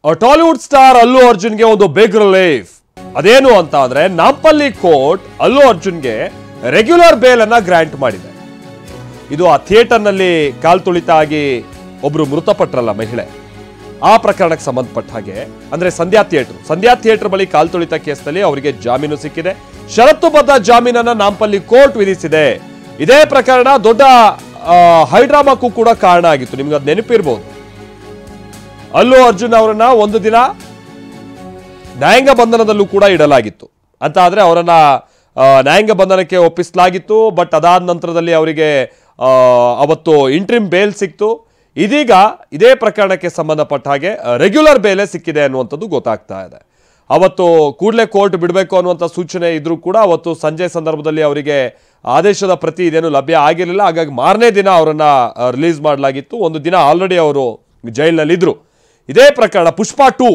Tollywood star ಅಲ್ಲು ಅರ್ಜುನ್ಗೆ ಒಂದು big relief. ಅದೇನು ಅಂತ ಅಂದ್ರೆ ನಾಂಪಲ್ಲಿ ಕೋರ್ಟ್ ಅಲ್ಲು ಅರ್ಜುನ್ಗೆ ರೆಗ್ಯುಲರ್ ಬೇಲ್ ಅನ್ನ ಗ್ರಾಂಟ್ ಮಾಡಿದೆ. ಇದು ಆ ಥಿಯೇಟರ್ ನಲ್ಲಿ ಕಾಲ್ತುಳಿತ ಆಗಿ ಒಬ್ರು ಮೃತಪಟ್ರಲ್ಲ ಮಹಿಳೆ, ಆ ಪ್ರಕರಣಕ್ಕೆ ಸಂಬಂಧಪಟ್ಟ ಹಾಗೆ ಅಂದ್ರೆ ಸಂಧ್ಯಾ ಥಿಯೇಟರ್ ಬಳಿ ಕಾಲ್ತುಳಿತ ಕೇಸ್ನಲ್ಲಿ ಅವರಿಗೆ ಜಾಮೀನು ಸಿಕ್ಕಿದೆ. ಷರತ್ತುಬದ್ಧ ಜಾಮೀನನ್ನ ನಾಂಪಲ್ಲಿ ಕೋರ್ಟ್ ವಿಧಿಸಿದೆ. ಇದೇ ಪ್ರಕರಣ ದೊಡ್ಡ ಹೈಡ್ರಾಮಾಕ್ಕೂ ಕೂಡ ಕಾರಣ ಆಗಿತ್ತು. ನಿಮ್ಗೆ ಅದು ನೆನಪಿರ್ಬೋದು. ಅಲ್ಲು ಅರ್ಜುನ್ ಅವರನ್ನ ಒಂದು ದಿನ ನ್ಯಾಯಾಂಗ ಬಂಧನದಲ್ಲೂ ಕೂಡ ಇಡಲಾಗಿತ್ತು ಅಂತ ಆದ್ರೆ ಅವರನ್ನ ನ್ಯಾಯಾಂಗ ಬಂಧನಕ್ಕೆ ಒಪ್ಪಿಸಲಾಗಿತ್ತು. ಬಟ್ ಅದಾದ ನಂತರದಲ್ಲಿ ಅವರಿಗೆ ಅವತ್ತು ಇಂಟ್ರಿಮ್ ಬೇಲ್ ಸಿಕ್ತು. ಇದೀಗ ಇದೇ ಪ್ರಕರಣಕ್ಕೆ ಸಂಬಂಧಪಟ್ಟ ಹಾಗೆ ರೆಗ್ಯುಲರ್ ಬೇಲೆ ಸಿಕ್ಕಿದೆ ಅನ್ನುವಂಥದ್ದು ಗೊತ್ತಾಗ್ತಾ ಇದೆ. ಅವತ್ತು ಕೂಡಲೇ ಕೋರ್ಟ್ ಬಿಡಬೇಕು ಅನ್ನುವಂಥ ಸೂಚನೆ ಇದ್ರೂ ಕೂಡ ಅವತ್ತು ಸಂಜೆ ಸಂದರ್ಭದಲ್ಲಿ ಅವರಿಗೆ ಆದೇಶದ ಪ್ರತಿ ಇದೇನು ಲಭ್ಯ ಆಗಿರಲಿಲ್ಲ. ಹಾಗಾಗಿ ಮಾರನೇ ದಿನ ಅವರನ್ನ ರಿಲೀಸ್ ಮಾಡಲಾಗಿತ್ತು. ಒಂದು ದಿನ ಆಲ್ರೆಡಿ ಅವರು ಜೈಲಿನಲ್ಲಿದ್ದರು. ಇದೇ ಪ್ರಕರಣ ಪುಷ್ಪ 2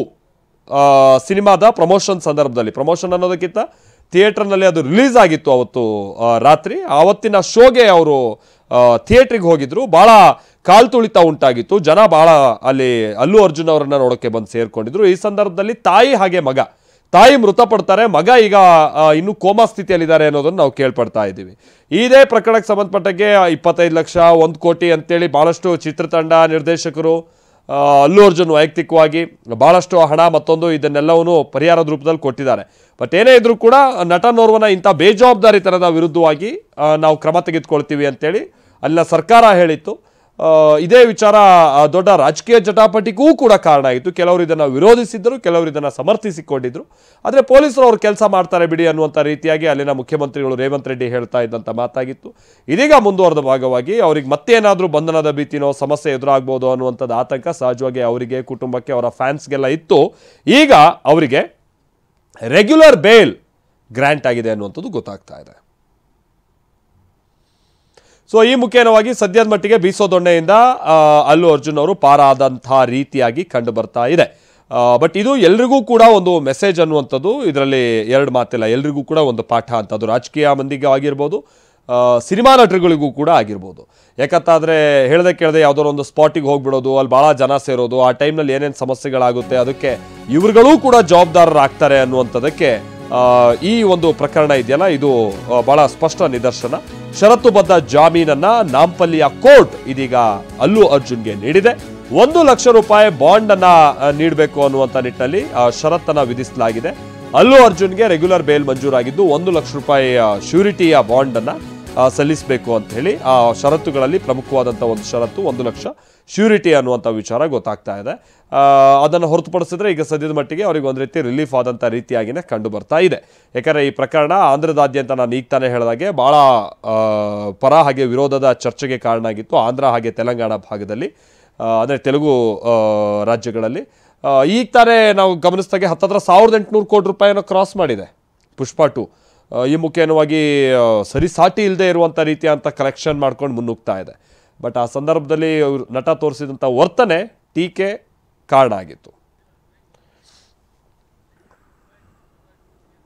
ಸಿನಿಮಾದ ಪ್ರಮೋಷನ್ ಸಂದರ್ಭದಲ್ಲಿ, ಪ್ರಮೋಷನ್ ಅನ್ನೋದಕ್ಕಿಂತ ಥಿಯೇಟರ್ನಲ್ಲಿ ಅದು ರಿಲೀಸ್ ಆಗಿತ್ತು ಅವತ್ತು ರಾತ್ರಿ. ಆವತ್ತಿನ ಶೋಗೆ ಅವರು ಥಿಯೇಟ್ರಿಗೆ ಹೋಗಿದ್ರು. ಭಾಳ ಕಾಲ್ತುಳಿತ ಉಂಟಾಗಿತ್ತು. ಜನ ಭಾಳ ಅಲ್ಲಿ ಅಲ್ಲು ಅರ್ಜುನ್ ಅವರನ್ನ ನೋಡೋಕ್ಕೆ ಬಂದು ಸೇರ್ಕೊಂಡಿದ್ರು. ಈ ಸಂದರ್ಭದಲ್ಲಿ ತಾಯಿ ಹಾಗೆ ಮಗ, ತಾಯಿ ಮೃತಪಡ್ತಾರೆ, ಮಗ ಈಗ ಇನ್ನೂ ಕೋಮಾ ಸ್ಥಿತಿಯಲ್ಲಿದ್ದಾರೆ ಅನ್ನೋದನ್ನು ನಾವು ಕೇಳ್ಪಡ್ತಾ ಇದ್ದೀವಿ. ಇದೇ ಪ್ರಕರಣಕ್ಕೆ ಸಂಬಂಧಪಟ್ಟಾಗೆ 25 ಲಕ್ಷ 1 ಕೋಟಿ ಅಂತೇಳಿ ಭಾಳಷ್ಟು ಚಿತ್ರತಂಡ, ನಿರ್ದೇಶಕರು, ಅಲ್ಲು ಅರ್ಜುನ್ ವೈಯಕ್ತಿಕವಾಗಿ ಭಾಳಷ್ಟು ಹಣ ಮತ್ತೊಂದು ಇದನ್ನೆಲ್ಲವೂ ಪರಿಹಾರದ ರೂಪದಲ್ಲಿ ಕೊಟ್ಟಿದ್ದಾರೆ. ಬಟ್ ಏನೇ ಇದ್ರೂ ಕೂಡ ನಟನೋರ್ವನ ಇಂಥ ಬೇಜವಾಬ್ದಾರಿತನದ ವಿರುದ್ಧವಾಗಿ ನಾವು ಕ್ರಮ ತೆಗೆದುಕೊಳ್ತೀವಿ ಅಂತೇಳಿ ಅಲ್ಲಿನ ಸರ್ಕಾರ ಹೇಳಿತ್ತು. ಇದೇ ವಿಚಾರ ದೊಡ್ಡ ರಾಜಕೀಯ ಜಟಾಪಟಿಗೂ ಕೂಡ ಕಾರಣ ಆಯಿತು. ಕೆಲವರು ಇದನ್ನು ವಿರೋಧಿಸಿದ್ರು, ಕೆಲವರು ಇದನ್ನು ಸಮರ್ಥಿಸಿಕೊಂಡಿದ್ರು. ಆದರೆ ಪೊಲೀಸರು ಅವ್ರು ಕೆಲಸ ಮಾಡ್ತಾರೆ ಬಿಡಿ ಅನ್ನುವಂಥ ರೀತಿಯಾಗಿ ಅಲ್ಲಿನ ಮುಖ್ಯಮಂತ್ರಿಗಳು ರೇವಂತ್ ರೆಡ್ಡಿ ಹೇಳ್ತಾ ಇದ್ದಂಥ ಮಾತಾಗಿತ್ತು. ಇದೀಗ ಮುಂದುವರೆದ ಭಾಗವಾಗಿ ಅವ್ರಿಗೆ ಮತ್ತೇನಾದರೂ ಬಂಧನದ ಭೀತಿನೋ ಸಮಸ್ಯೆ ಎದುರಾಗ್ಬೋದು ಅನ್ನುವಂಥದ್ದು ಆತಂಕ ಸಹಜವಾಗಿ ಅವರಿಗೆ, ಕುಟುಂಬಕ್ಕೆ, ಅವರ ಫ್ಯಾನ್ಸ್ಗೆಲ್ಲ ಇತ್ತು. ಈಗ ಅವರಿಗೆ ರೆಗ್ಯುಲರ್ ಬೇಲ್ ಗ್ರಾಂಟ್ ಆಗಿದೆ ಅನ್ನುವಂಥದ್ದು ಗೊತ್ತಾಗ್ತಾ ಇದೆ. ಸೊ ಈ ಮುಖೇನವಾಗಿ ಸದ್ಯದ ಮಟ್ಟಿಗೆ ಬೀಸೋದೊಣ್ಣೆಯಿಂದ ಅಲ್ಲು ಅರ್ಜುನ್ ಅವರು ಪಾರಾದಂಥ ರೀತಿಯಾಗಿ ಕಂಡು ಬರ್ತಾ ಇದೆ. ಬಟ್ ಇದು ಎಲ್ರಿಗೂ ಕೂಡ ಒಂದು ಮೆಸೇಜ್ ಅನ್ನುವಂಥದ್ದು ಇದರಲ್ಲಿ ಎರಡು ಮಾತಿಲ್ಲ. ಎಲ್ರಿಗೂ ಕೂಡ ಒಂದು ಪಾಠ ಅಂತ, ಅದು ರಾಜಕೀಯ ಮಂದಿಗೆ ಆಗಿರ್ಬೋದು, ಸಿನಿಮಾ ನಟರುಗಳಿಗೂ ಕೂಡ ಆಗಿರ್ಬೋದು. ಯಾಕಂತಾದರೆ ಹೇಳ್ದೆ ಕೇಳದೆ ಯಾವುದೋ ಒಂದು ಸ್ಪಾಟಿಗೆ ಹೋಗ್ಬಿಡೋದು, ಅಲ್ಲಿ ಭಾಳ ಜನ ಸೇರೋದು, ಆ ಟೈಮ್ನಲ್ಲಿ ಏನೇನು ಸಮಸ್ಯೆಗಳಾಗುತ್ತೆ ಅದಕ್ಕೆ ಇವ್ರುಗಳೂ ಕೂಡ ಜವಾಬ್ದಾರರಾಗ್ತಾರೆ ಅನ್ನುವಂಥದ್ದಕ್ಕೆ ಈ ಒಂದು ಪ್ರಕರಣ ಇದೆಯಲ್ಲ, ಇದು ಬಹಳ ಸ್ಪಷ್ಟ ನಿದರ್ಶನ. ಷರತ್ತುಬದ್ಧ ಜಾಮೀನನ್ನ ನಾಂಪಲ್ಲಿಯ ಕೋರ್ಟ್ ಇದೀಗ ಅಲ್ಲು ಅರ್ಜುನ್ಗೆ ನೀಡಿದೆ. 1 ಲಕ್ಷ ರೂಪಾಯಿ ಬಾಂಡ್ ಅನ್ನ ನೀಡಬೇಕು ಅನ್ನುವಂಥ ನಿಟ್ಟಿನಲ್ಲಿ ಷರತ್ತನ್ನ ವಿಧಿಸಲಾಗಿದೆ. ಅಲ್ಲು ಅರ್ಜುನ್ಗೆ ರೆಗ್ಯುಲರ್ ಬೇಲ್ ಮಂಜೂರಾಗಿದ್ದು 1 ಲಕ್ಷ ರೂಪಾಯಿ ಶ್ಯೂರಿಟಿಯ ಬಾಂಡ್ ಅನ್ನ ಸಲ್ಲಿಸಬೇಕು ಅಂತ ಹೇಳಿ ಆ ಷರತ್ತುಗಳಲ್ಲಿ ಪ್ರಮುಖವಾದಂಥ ಒಂದು ಷರತ್ತು 1 ಲಕ್ಷ ಶ್ಯೂರಿಟಿ ಅನ್ನುವಂಥ ವಿಚಾರ ಗೊತ್ತಾಗ್ತಾ ಇದೆ. ಅದನ್ನು ಹೊರತುಪಡಿಸಿದ್ರೆ ಈಗ ಸದ್ಯದ ಮಟ್ಟಿಗೆ ಅವರಿಗೆ ಒಂದು ರೀತಿ ರಿಲೀಫ್ ಆದಂಥ ರೀತಿಯಾಗಿಯೇ ಕಂಡು ಬರ್ತಾ ಇದೆ. ಯಾಕಂದರೆ ಈ ಪ್ರಕರಣ ಆಂಧ್ರದಾದ್ಯಂತ ನಾನು ಈಗ ತಾನೇ ಹೇಳಿದಾಗೆ ಭಾಳ ಪರ ಹಾಗೆ ವಿರೋಧದ ಚರ್ಚೆಗೆ ಕಾರಣ ಆಗಿತ್ತು. ಆಂಧ್ರ ಹಾಗೆ ತೆಲಂಗಾಣ ಭಾಗದಲ್ಲಿ, ಅಂದರೆ ತೆಲುಗು ರಾಜ್ಯಗಳಲ್ಲಿ ಈಗ ತಾನೇ ನಾವು ಗಮನಿಸಿದಾಗೆ ಹತ್ತತ್ರ 1800 ಕೋಟಿ ರೂಪಾಯಿನ ಕ್ರಾಸ್ ಮಾಡಿದೆ ಪುಷ್ಪ 2. ಈ ಮುಖೇನವಾಗಿ ಸರಿಸಾಟಿ ಇಲ್ಲದೆ ಇರುವಂಥ ರೀತಿಯಂಥ ಕಲೆಕ್ಷನ್ ಮಾಡ್ಕೊಂಡು ಮುನ್ನುಗ್ತಾ ಇದೆ. ಬಟ್ ಆ ಸಂದರ್ಭದಲ್ಲಿ ನಟ ತೋರಿಸಿದಂಥ ವರ್ತನೆ ಟೀಕೆ ಕಾರಣ ಆಗಿತ್ತು.